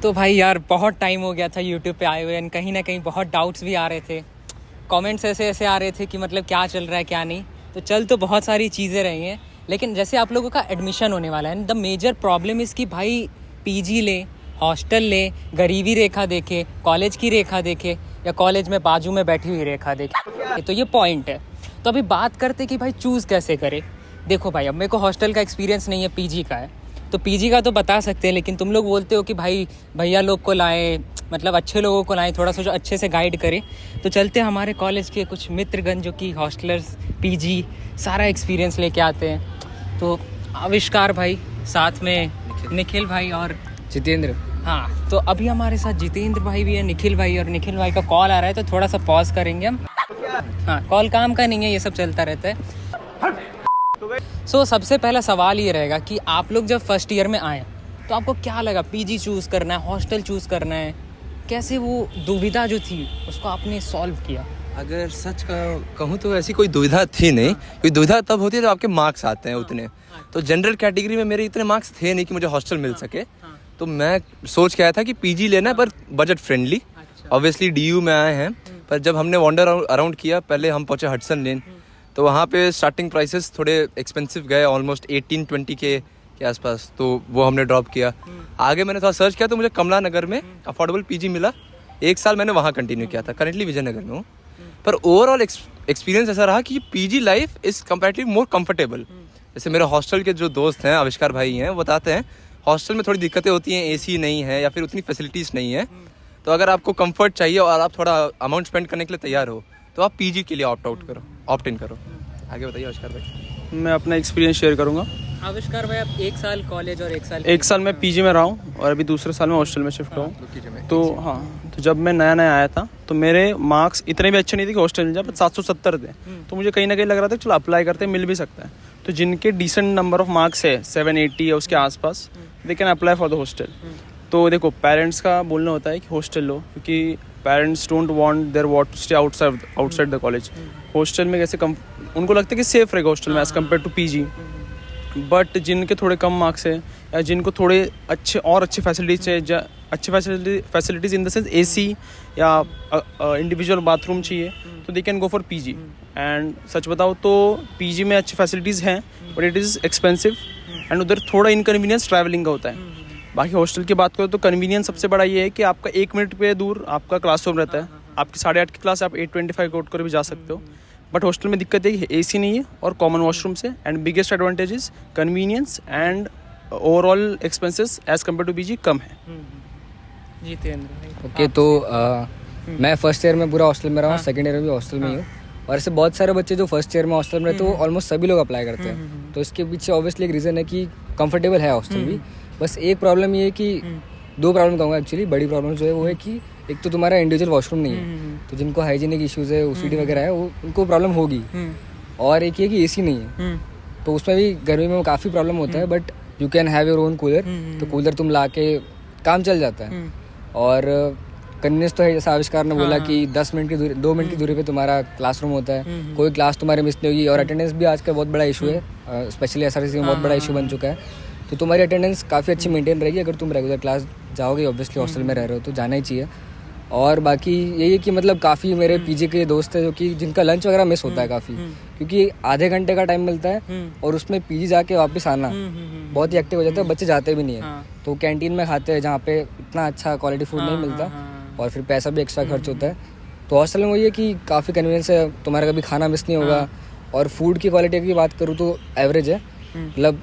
तो भाई यार बहुत टाइम हो गया था यूट्यूब पे आए हुए एंड कहीं ना कहीं बहुत डाउट्स भी आ रहे थे, कमेंट्स ऐसे ऐसे आ रहे थे कि मतलब क्या चल रहा है क्या नहीं। तो चल तो बहुत सारी चीज़ें रही हैं, लेकिन जैसे आप लोगों का एडमिशन होने वाला है, द मेजर प्रॉब्लम इज़ कि भाई पीजी ले, हॉस्टल ले, गरीबी रेखा देखे, कॉलेज की रेखा देखे या कॉलेज में बाजू में बैठी हुई रेखा देखे, तो ये पॉइंट है। तो अभी बात करते कि भाई चूज़ कैसे करें। देखो भाई, अब मेरे को हॉस्टल का एक्सपीरियंस नहीं है, पीजी का है, तो पीजी का तो बता सकते हैं, लेकिन तुम लोग बोलते हो कि भाई भैया लोग को लाएं, मतलब अच्छे लोगों को लाएं, थोड़ा सा जो अच्छे से गाइड करे। तो चलते हैं हमारे कॉलेज के कुछ मित्रगण जो कि हॉस्टलर्स, पीजी सारा एक्सपीरियंस लेके आते हैं। तो आविष्कार भाई, साथ में निखिल भाई और जितेंद्र। हाँ, तो अभी हमारे साथ जितेंद्र भाई भी है, निखिल भाई, और निखिल भाई का कॉल आ रहा है तो थोड़ा सा पॉज करेंगे हम। हाँ, कॉल काम का नहीं है, ये सब चलता रहता है। सबसे पहला सवाल ये रहेगा कि आप लोग जब फर्स्ट ईयर में आए तो आपको क्या लगा, पीजी चूज़ करना है, हॉस्टल चूज़ करना है, कैसे वो दुविधा जो थी उसको आपने सॉल्व किया? अगर सच कहूँ तो ऐसी कोई दुविधा थी नहीं। कोई दुविधा तब होती है जब आपके मार्क्स आते हैं उतने। तो जनरल कैटेगरी में मेरे इतने मार्क्स थे नहीं कि मुझे हॉस्टल मिल सके। तो मैं सोच के आया था कि पीजी लेना है, पर बजट फ्रेंडली। ऑब्वियसली डीयू में आए हैं, पर जब हमने वॉन्डर अराउंड किया, पहले हम पहुँचे हडसन लेन, तो वहाँ पे स्टार्टिंग प्राइसेस थोड़े एक्सपेंसिव गए, ऑलमोस्ट 18-20 के आसपास। तो वो हमने ड्रॉप किया। आगे मैंने थोड़ा सर्च किया तो मुझे कमला नगर में अफोर्डेबल पीजी मिला। 1 साल मैंने वहाँ कंटिन्यू किया था। करेंटली विजयनगर में हूँ, पर ओवरऑल एक्सपीरियंस ऐसा रहा कि PG life is comparatively more comfortable. जैसे मेरे हॉस्टल के जो दोस्त हैं, आविष्कार भाई हैं, वो बताते हैं हॉस्टल में थोड़ी दिक्कतें होती हैं, एसी नहीं है या फिर उतनी फैसिलिटीज़ नहीं है। तो अगर आपको कंफर्ट चाहिए और आप थोड़ा अमाउंट स्पेंड करने के लिए तैयार हो तो आप पीजी के लिए ऑप्ट इन करो। आगे बताइए आविष्कार भाई। मैं अपना एक्सपीरियंस शेयर करूंगा। आविष्कार भाई, आप 1 साल कॉलेज और 1 साल मैं पीजी में रहा हूँ और अभी दूसरे साल में हॉस्टल में शिफ्ट हुआ हूँ। तो जब मैं नया आया था तो मेरे मार्क्स इतने भी अच्छे नहीं थे कि हॉस्टल मिल जाए, पर 770 थे। तो मुझे कहीं ना कहीं लग रहा था चलो अप्लाई करते हैं, मिल भी सकता है। तो जिनके डिसेंट नंबर ऑफ मार्क्स है 780 या उसके आसपास, they can apply for the hostel. तो देखो, पेरेंट्स का बोलना होता है कि हॉस्टल लो, क्योंकि parents don't want their ward to stay outside the college. Hostel में कैसे उनको लगता है कि सेफ रहेगा हॉस्टल में as compare to PG. But जिनके थोड़े कम मार्क्स है या जिनको थोड़े अच्छे फैसिलिटीज़ है, अच्छे facilities in the sense AC या इंडिविजुअल बाथरूम चाहिए, तो they can go for PG. And such बताओ तो पीजी में अच्छी फैसिलिटीज़ हैं, but it is expensive and उधर थोड़ा इनकन्वीनियंस ट्रैवलिंग का होता है। बाकी हॉस्टल की बात करो तो कन्वीनियंस सबसे बड़ा ये है कि आपका 1 मिनट पे दूर आपका क्लासरूम रहता है। आपकी 8:30 की क्लास आप 8:25 को आउट कर भी जा सकते हो। बट हॉस्टल में दिक्कत है कि एसी नहीं है और कॉमन वॉशरूम से। And biggest advantage is convenience and overall expenses as compare to PG कम है। जितेंद्र ओके, तो मैं फर्स्ट ईयर में पूरा हॉस्टल में रहा हूँ, सेकेंड ईयर में भी हॉस्टल में ही हूँ। और ऐसे बहुत सारे बच्चे जो फर्स्ट ईयर में हॉस्टल में रहते हैं, वो ऑलमोस्ट सभी लोग अप्लाई करते हैं। तो इसके पीछे ऑब्वियसली एक रीज़न है कि कंफर्टेबल है हॉस्टल भी। बस एक प्रॉब्लम ये है कि 2 प्रॉब्लम कहूँगा एक्चुअली। बड़ी प्रॉब्लम जो है वो है कि एक तो तुम्हारा इंडिविजुअल वॉशरूम नहीं है, तो जिनको हाइजीनिक इश्यूज़ है, ओसीडी वगैरह है, वो उनको प्रॉब्लम होगी। और एक ये कि एसी नहीं है, तो उसमें भी गर्मी में काफ़ी प्रॉब्लम होता है। But you can have your own cooler, तो कूलर तुम ला के काम चल जाता है। और कन्वीनियंस तो है, जैसा आविष्कार ने बोला कि 10 मिनट की दूरी, 2 मिनट की दूरी पे तुम्हारा क्लासरूम होता है, कोई क्लास तुम्हारे मिस नहीं होगी। और अटेंडेंस भी आज का बहुत बड़ा इशू है, स्पेशली एसआरसीसी में बहुत बड़ा इशू बन चुका है। तो तुम्हारी अटेंडेंस काफ़ी अच्छी मेंटेन रहेगी अगर तुम रेगुलर क्लास जाओगे। ऑब्वियसली हॉस्टल में रह रहे हो तो जाना ही चाहिए। और बाकी यही है कि मतलब काफ़ी मेरे पीजी के दोस्त हैं जो कि जिनका लंच वगैरह मिस होता है काफ़ी, क्योंकि आधे घंटे का टाइम मिलता है और उसमें पीजी जाके वापस आना बहुत ही एक्टिव हो जाता है। बच्चे जाते भी नहीं है, तो कैंटीन में खाते हैं जहाँ पे इतना अच्छा क्वालिटी फूड नहीं मिलता और फिर पैसा भी एक्स्ट्रा खर्च होता है। तो हॉस्टल में वही है कि काफ़ी कन्वीनियंस है, तुम्हारा कभी खाना मिस नहीं होगा। और फूड की क्वालिटी की बात करूँ तो एवरेज है, मतलब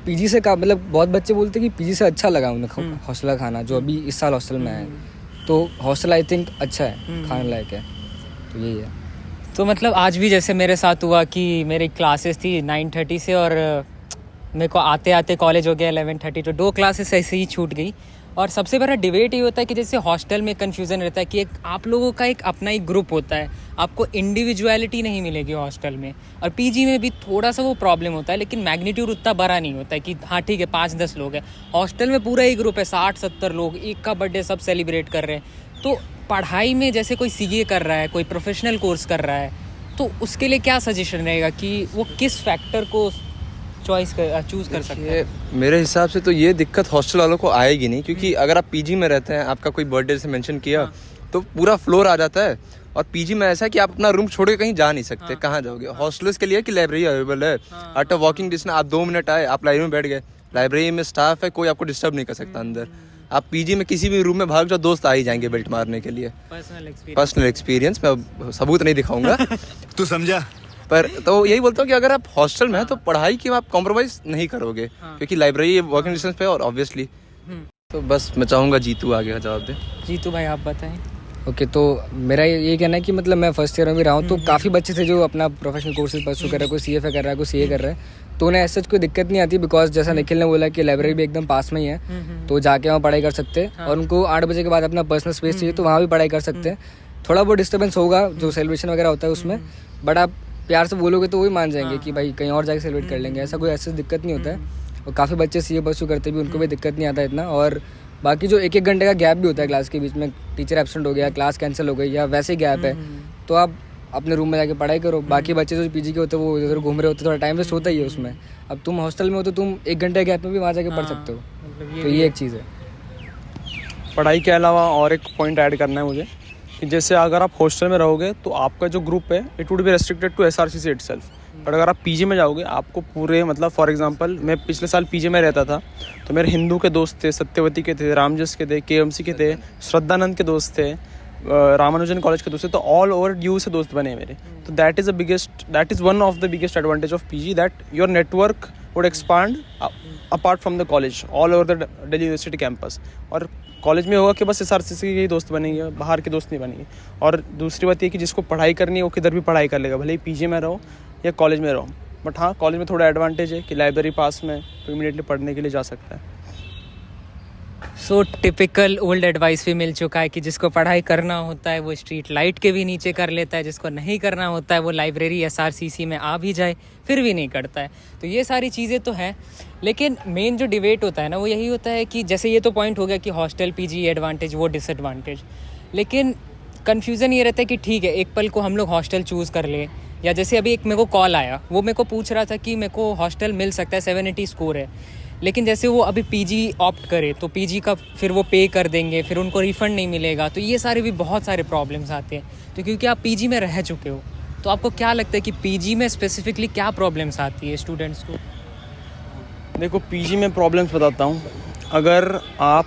पीजी से का मतलब बहुत बच्चे बोलते हैं कि पीजी से अच्छा लगा उन्हें हॉस्टल का खाना, जो अभी इस साल हॉस्टल में आए। तो हॉस्टल आई थिंक अच्छा है, खाने लायक है। तो यही है। तो मतलब आज भी जैसे मेरे साथ हुआ कि मेरी क्लासेस थी 9:30 से और मेरे को आते आते कॉलेज हो गया 11:30, तो 2 क्लासेस ऐसे ही छूट गई। और सबसे बड़ा डिबेट ये होता है कि जैसे हॉस्टल में कन्फ्यूज़न रहता है कि एक आप लोगों का एक अपना एक ग्रुप होता है, आपको इंडिविजुअलिटी नहीं मिलेगी हॉस्टल में। और पीजी में भी थोड़ा सा वो प्रॉब्लम होता है, लेकिन मैग्नीट्यूड उतना बड़ा नहीं होता है कि हाँ ठीक है 5-10 लोग हैं। हॉस्टल में पूरा ही ग्रुप है, 60-70 लोग, एक का बर्थडे सब सेलिब्रेट कर रहे हैं। तो पढ़ाई में जैसे कोई सीए कर रहा है, कोई प्रोफेशनल कोर्स कर रहा है, तो उसके लिए क्या सजेशन रहेगा कि वो किस फैक्टर को चूज़ कर सकते हैं? ये मेरे हिसाब से तो ये दिक्कत हॉस्टल वालों को आएगी नहीं, क्योंकि अगर आप पीजी में रहते हैं, आपका कोई बर्थडे से मेंशन किया तो पूरा फ्लोर आ जाता है। और पीजी में ऐसा है कि आप अपना रूम छोड़ के कहीं जा नहीं सकते, कहाँ जाओगे। हॉस्टल्स के लिए कि लाइब्रेरी अवेलेबल है, एट अ वॉकिंग डिस्टेंस, आप 2 मिनट आए, आप लाइब्रेरी में बैठ गए, लाइब्रेरी में स्टाफ है, कोई आपको डिस्टर्ब नहीं कर सकता अंदर। आप पीजी में किसी भी रूम में भाग जाओ, दोस्त आ ही जाएंगे बेल्ट मारने के लिए। पर्सनल एक्सपीरियंस, मैं सबूत नहीं दिखाऊंगा तू समझा। पर तो यही बोलता हूँ कि अगर आप हॉस्टल में हैं तो पढ़ाई की आप कॉम्प्रोमाइज नहीं करोगे, क्योंकि लाइब्रेरी वॉकिंग डिस्टेंस पे, और ऑब्वियसली तो बस मैं चाहूँगा जीतू आगे का जवाब दे। जीतू भाई आप बताएं। ओके, तो मेरा ये कहना है कि मतलब मैं फर्स्ट ईयर में भी रहा हूँ, तो काफ़ी बच्चे थे जो अपना प्रोफेशनल कोर्सेज परस्यू कर रहा है, कोई CFA कर रहा है, कोई CA कर रहा है, तो उन्हें ऐसा कोई दिक्कत नहीं आती, बिकॉज जैसा निखिल ने बोला कि लाइब्रेरी भी एकदम पास में ही है, तो जाके वहाँ पढ़ाई कर सकते हैं। और उनको 8 बजे के बाद अपना पर्सनल स्पेस चाहिए तो वहाँ भी पढ़ाई कर सकते हैं। थोड़ा बहुत डिस्टर्बेंस होगा जो सेलिब्रेशन वगैरह होता है उसमें, बट आप प्यार से बोलोगे तो वही मान जाएंगे कि भाई कहीं और जाके सेलिब्रेट कर लेंगे, ऐसा कोई ऐसी दिक्कत नहीं होता है। और काफ़ी बच्चे CA परस्यू करते भी, उनको भी दिक्कत नहीं आता इतना। और बाकी जो 1-1 घंटे का गैप भी होता है क्लास के बीच में, टीचर एब्सेंट हो गया, क्लास कैंसिल हो गई या वैसे गैप है, तो आप अपने रूम में जाके पढ़ाई करो। बाकी बच्चे जो पीजी के होते हैं वो इधर घूम रहे होते हैं, थोड़ा टाइम वेस्ट होता ही है उसमें। अब तुम हॉस्टल में हो तो तुम 1 घंटे गैप में भी वहाँ जाके पढ़ सकते हो, तो ये एक चीज़ है। पढ़ाई के अलावा और एक पॉइंट ऐड करना है मुझे, कि जैसे अगर आप हॉस्टल में रहोगे तो आपका जो ग्रुप है it would be restricted to SRCC itself. But अगर आप पीजी में जाओगे आपको पूरे, मतलब फॉर एग्जांपल मैं पिछले साल पीजी में रहता था, तो मेरे हिंदू के दोस्त थे, सत्यवती के थे, रामजस के थे, KMC के थे, श्रद्धानंद के दोस्त थे, रामानुजन कॉलेज के दोस्त थे, तो ऑल ओवर ड्यू से दोस्त बने मेरे। तो that is one of the biggest advantage of PG, that your network would expand apart from the college all over the Delhi university campus. और कॉलेज में होगा कि बस SRCC के ही दोस्त बनेंगे, बाहर के दोस्त नहीं बनेंगे। और दूसरी बात ये कि जिसको पढ़ाई करनी है वो किधर भी पढ़ाई कर लेगा, भले ही पीजी में रहो या कॉलेज में रहो। बट हाँ, कॉलेज में थोड़ा एडवांटेज है कि लाइब्रेरी पास में, तो इमीडिएटली पढ़ने के लिए जा सकता है। सो टिपिकल ओल्ड एडवाइस भी मिल चुका है कि जिसको पढ़ाई करना होता है वो स्ट्रीट लाइट के भी नीचे कर लेता है, जिसको नहीं करना होता है वो लाइब्रेरी SRCC में आ भी जाए फिर भी नहीं करता है। तो ये सारी चीज़ें तो हैं, लेकिन मेन जो डिबेट होता है ना वो यही होता है कि जैसे ये तो पॉइंट हो गया कि हॉस्टल पीजी एडवांटेज वो डिसएडवांटेज, लेकिन कन्फ्यूज़न ये रहता है कि ठीक है एक पल को हम लोग हॉस्टल चूज़ कर ले, या जैसे अभी एक मेरे को कॉल आया, वो मेरे को पूछ रहा था कि मेरे को हॉस्टल मिल सकता है, 780 स्कोर है, लेकिन जैसे वो अभी पीजी ऑप्ट करे तो पीजी का फिर वो पे कर देंगे, फिर उनको रिफ़ंड नहीं मिलेगा। तो ये सारे भी बहुत सारे प्रॉब्लम्स आते हैं। तो क्योंकि आप पीजी में रह चुके हो, तो आपको क्या लगता है कि पीजी में स्पेसिफिकली क्या प्रॉब्लम्स आती है स्टूडेंट्स को? देखो, पीजी में प्रॉब्लम्स बताता हूँ। अगर आप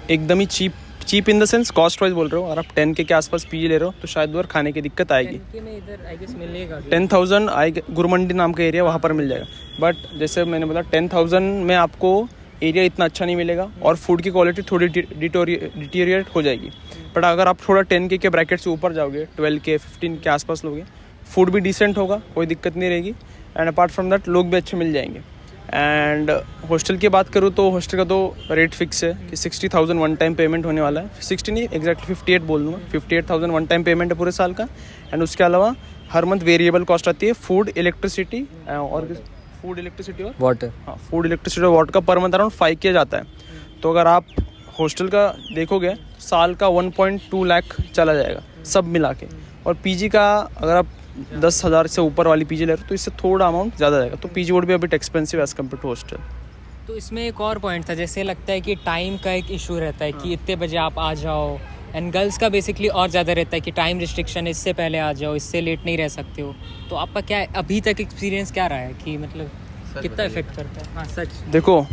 एकदम ही cheap in the sense cost wise बोल रहे हो, और आप 10K के आसपास पीजी ले रहे हो तो शायद उधर खाने की दिक्कत आएगी। 10K में इधर आई गेस मिलेगा 10,000 गुरुमंडी नाम का एरिया, वहाँ पर मिल जाएगा। बट जैसे मैंने बोला 10,000 में आपको एरिया इतना अच्छा नहीं मिलेगा और फूड की क्वालिटी थोड़ी डिटीरियरेट हो जाएगी। बट अगर आप थोड़ा 10K के ब्रैकेट से ऊपर जाओगे, 12K 15 के आसपास लोगे, फूड भी डिसेंट होगा, कोई दिक्कत नहीं रहेगी, एंड अपार्ट फ्रॉम दैट लोग भी अच्छे मिल जाएंगे। एंड हॉस्टल की बात करूँ तो हॉस्टल का तो रेट फिक्स है कि 60,000 वन टाइम पेमेंट होने वाला है। 60 नहीं, एग्जैक्टली 58 बोल दूँगा, 58,000 वन टाइम पेमेंट है पूरे साल का। एंड उसके अलावा हर मंथ वेरिएबल कॉस्ट आती है, फूड इलेक्ट्रिसिटी और वाटर, हाँ, फूड इलेक्ट्रिसिटी और वाटर का पर मंथ अराउंड 5K जाता है। तो अगर आप हॉस्टल का देखोगे साल का 1.2 लाख चला जाएगा सब मिला के। और पीजी का अगर आप 10,000 से ऊपर वाली पीजी ले रहे हो तो इससे थोड़ा अमाउंट ज़्यादा जाएगा। तो PG would be a bit expensive as compare to hostel. तो इसमें एक और पॉइंट था, जैसे लगता है कि टाइम का एक इशू रहता है कि इतने बजे आप आ जाओ, एंड गर्ल्स का बेसिकली और ज़्यादा रहता है कि टाइम रिस्ट्रिक्शन, इससे पहले आ जाओ, इससे लेट नहीं रह सकते हो। तो आपका क्या अभी तक एक्सपीरियंस क्या रहा है कि मतलब कितना इफेक्ट करता है? हाँ सच। देखो,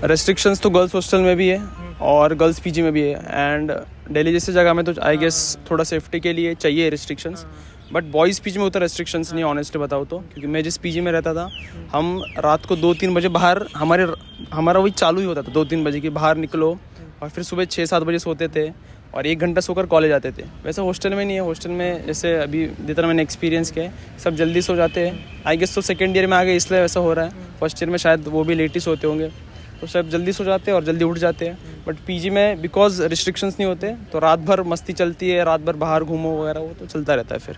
रेस्ट्रिक्शंस तो गर्ल्स हॉस्टल में भी है और गर्ल्स पीजी में भी है, एंड दिल्ली जैसी जगह में तो आई गेस थोड़ा सेफ्टी के लिए चाहिए रिस्ट्रिक्शंस। बट बॉयज़ पीजी में उतना रेस्ट्रिक्शंस नहीं, ऑनेस्टली बताओ तो। क्योंकि मैं जिस पीजी में रहता था, हम रात को 2-3 बजे बाहर, हमारा वही चालू ही होता था 2-3 बजे की, बाहर निकलो, और फिर सुबह 6-7 बजे सोते थे और 1 घंटा सोकर कॉलेज आते थे। वैसे हॉस्टल में नहीं है। हॉस्टल में जैसे अभी जितना मैंने एक्सपीरियंस किया है, सब जल्दी सो जाते हैं। आई गेस तो सेकेंड ईयर में आ गए इसलिए वैसा हो रहा है। फर्स्ट ईयर में शायद वो भी लेट ही सोते होंगे, तो सब जल्दी सो जाते हैं और जल्दी उठ जाते हैं। बट पीजी में बिकॉज रिस्ट्रिक्शंस नहीं होते तो रात भर मस्ती चलती है, रात भर बाहर घूमो वगैरह, वो तो चलता रहता है फिर।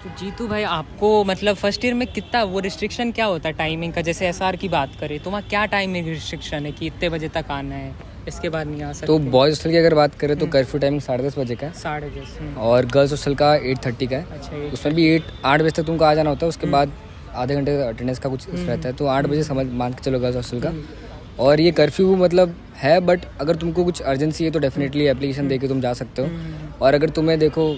तो जीतू भाई, आपको मतलब फर्स्ट ईयर में कितना वो रिस्ट्रिक्शन क्या होता है टाइमिंग का? जैसे SR की बात करें तो वहाँ क्या टाइमिंग रिस्ट्रिक्शन है कि इतने बजे तक आना है, इसके बाद नहीं आ सकते? तो बॉयज़ हॉस्टल की अगर बात करें तो कर्फ्यू टाइमिंग 10:30 बजे का है, 10:30। और गर्ल्स हॉस्टल का 8:30 का है। अच्छा, उसमें भी 8 बजे तक तुमको आ जाना होता है। उसके बाद आधे घंटे अटेंडेंस का कुछ रहता है, तो 8 बजे समझ मान के चलो गर्ल्स हॉस्टल का। और ये कर्फ्यू मतलब है, बट अगर तुमको कुछ अर्जेंसी है तो डेफिनेटली एप्लीकेशन दे के तुम जा सकते हो। और अगर तुम्हें देखो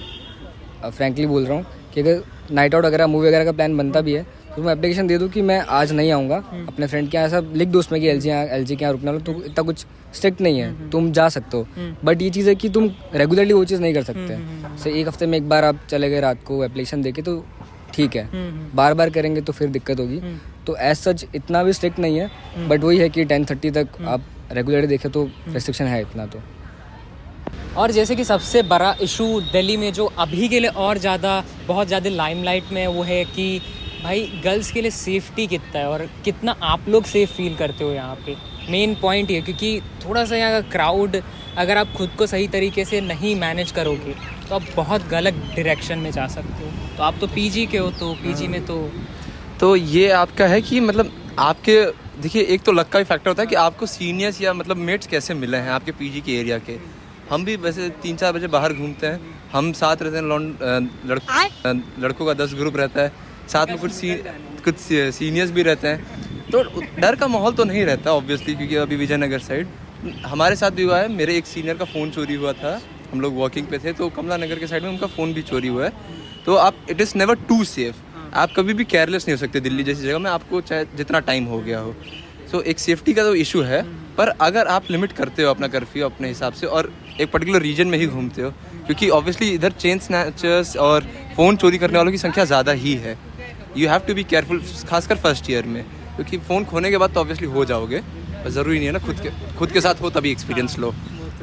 फ्रैंकली बोल रहा हूँ कि अगर नाइट आउट वगैरह मूवी वगैरह का प्लान बनता भी है तो तुम एप्लीकेशन दे दो कि मैं आज नहीं आऊँगा, अपने फ्रेंड के यहाँ ऐसा लिख दो उसमें कि एल जी के यहाँ रुकना लो, तो इतना कुछ स्ट्रिक्ट नहीं है, तुम जा सकते हो। बट ये चीज़ है कि तुम रेगुलरली वो चीज़ नहीं कर सकते। जैसे एक हफ्ते में एक बार आप चले गए रात को एप्लीकेशन दे के तो ठीक है, बार बार करेंगे तो फिर दिक्कत होगी। तो एज सच इतना भी स्ट्रिक्ट नहीं है, बट वही है कि 10:30 तक आप रेगुलरली देखें तो रेस्ट्रिक्शन है इतना। तो और जैसे कि सबसे बड़ा इशू दिल्ली में जो अभी के लिए और ज़्यादा बहुत ज़्यादा लाइमलाइट में है वो है कि भाई गर्ल्स के लिए सेफ्टी कितना है और कितना आप लोग सेफ फील करते हो यहाँ पे। मेन पॉइंट ये, क्योंकि थोड़ा सा यहाँ का क्राउड अगर आप खुद को सही तरीके से नहीं मैनेज करोगे तो आप बहुत गलत डायरेक्शन में जा सकते हो। तो आप तो पीजी के हो, तो पीजी में तो ये आपका है कि मतलब आपके देखिए एक तो लक का भी फैक्टर होता है कि आपको सीनियर्स या मतलब मेट्स कैसे मिले हैं आपके पीजी के एरिया के। हम भी वैसे 3-4 बजे बाहर घूमते हैं, हम साथ रहते हैं, लड़कों का 10 ग्रुप रहता है, साथ में कुछ सीनियर्स भी रहते हैं, तो डर का माहौल तो नहीं रहता ऑब्वियसली। क्योंकि अभी विजयनगर साइड हमारे साथ भी हुआ है, मेरे एक सीनियर का फ़ोन चोरी हुआ था, हम लोग वॉकिंग पे थे तो कमला नगर के साइड में उनका फ़ोन भी चोरी हुआ है। तो आप it is never too safe, आप कभी भी केयरलेस नहीं हो सकते दिल्ली जैसी जगह में, आपको चाहे जितना टाइम हो गया हो। तो एक सेफ्टी का तो इशू है, पर अगर आप लिमिट करते हो अपना कर्फ्यू अपने हिसाब से और एक पर्टिकुलर रीजन में ही घूमते हो, क्योंकि ऑब्वियसली इधर चेन स्नैचर्स और फ़ोन चोरी करने वालों की संख्या ज़्यादा ही है। You have to be careful, खासकर फर्स्ट ईयर में, क्योंकि फ़ोन खोने के बाद तो ऑब्वियसली हो जाओगे, पर ज़रूरी नहीं है ना खुद के साथ हो तभी एक्सपीरियंस लो,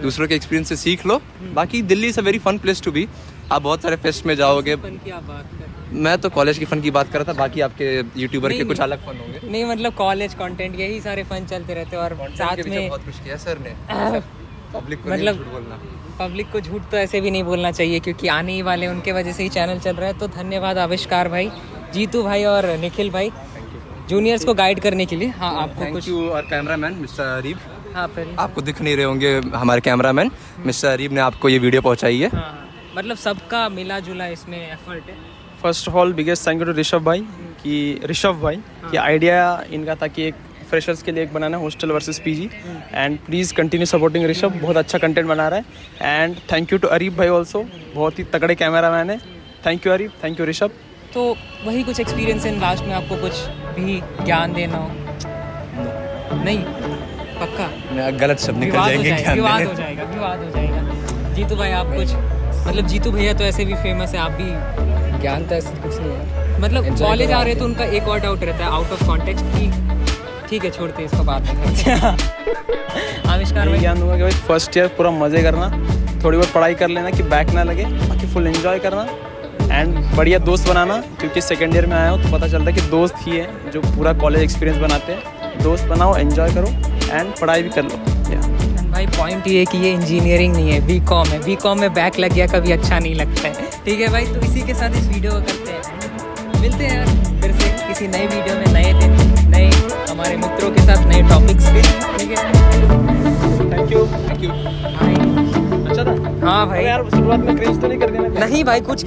दूसरों के एक्सपीरियंस से सीख लो। बाकी Delhi is a very fun place to be, आप बहुत सारे फेस्ट में जाओगे। मैं तो कॉलेज की फ़न की बात कर रहा था, बाकी आपके यूट्यूबर के कुछ अलग फ़न होंगे। नहीं मतलब कॉलेज कंटेंट यही सारे फन चलते रहते हैं और साथ में बहुत कुछ किया सर ने, पब्लिक को मतलब नहीं झूठ बोलना। पब्लिक को झूठ तो ऐसे भी नहीं बोलना चाहिए क्योंकि आने ही वाले उनके वजह से ही चैनल चल रहा है। तो धन्यवाद आविष्कार भाई, जीतू भाई और निखिल भाई जूनियर्स को गाइड करने के लिए। हाँ आपको थैंक कुछ यू। और कैमरामैन मिस्टर अरीब, हाँ फिर आपको दिख नहीं रहे होंगे हमारे कैमरामैन मिस्टर अरीब ने आपको ये वीडियो पहुंचाई है। हाँ मतलब सबका मिला जुला इसमें एफर्ट है। First of all biggest thank you to Rishabh भाई कि आइडिया इनका था कि एक फ्रेशर्स के लिए एक बनाना है hostel versus PG, and please continue supporting Rishabh, बहुत अच्छा कंटेंट बना रहा है। And thank you to Areeb भाई ऑल्सो, बहुत ही तगड़े कैमरामैन है। Thank you Areeb, thank you Rishabh. तो वही कुछ एक्सपीरियंस है, लास्ट में आपको कुछ भी ज्ञान देना हो? नहीं पक्का गलत शब्द निकल विवाद हो जाएंगे, जाएगा, विवाद हो जाएगा। जीतू भाई आप कुछ मतलब जीतू भैया तो ऐसे भी फेमस है, आप भी ज्ञान तो ऐसा कुछ नहीं है, मतलब Enjoy कॉलेज करो आ रहे आप। तो उनका एक और डाउट रहता है आउट ऑफ कॉन्टेक्स्ट की, ठीक है छोड़ते हैं इसको बाद में करते हैं। आविष्कार यही भाई ज्ञान दूंगा कि भाई फर्स्ट ईयर पूरा मज़े करना, थोड़ी बहुत पढ़ाई कर लेना कि बैक ना लगे, बाकी फुल एंजॉय करना एंड बढ़िया दोस्त बनाना, क्योंकि सेकेंड ईयर में आया हूँ तो पता चलता है कि दोस्त ही है जो पूरा कॉलेज एक्सपीरियंस बनाते हैं। दोस्त बनाओ, एंजॉय करो एंड पढ़ाई भी कर लो। भाई पॉइंट ये है कि ये इंजीनियरिंग नहीं है, बीकॉम है। बीकॉम में बैक लग गया कभी अच्छा नहीं लगता है। ठीक है भाई, तो इसी के साथ इस वीडियो को करते हैं, मिलते हैं यार फिर से किसी नए वीडियो में, नए दिन नए हमारे मित्रों के साथ नए टॉपिक्स पे। ठीक है, थैंक यू। भाई अच्छा था। हाँ भाई यार शुरुआत में क्रिंज तो नहीं कर देना। नहीं भाई कुछ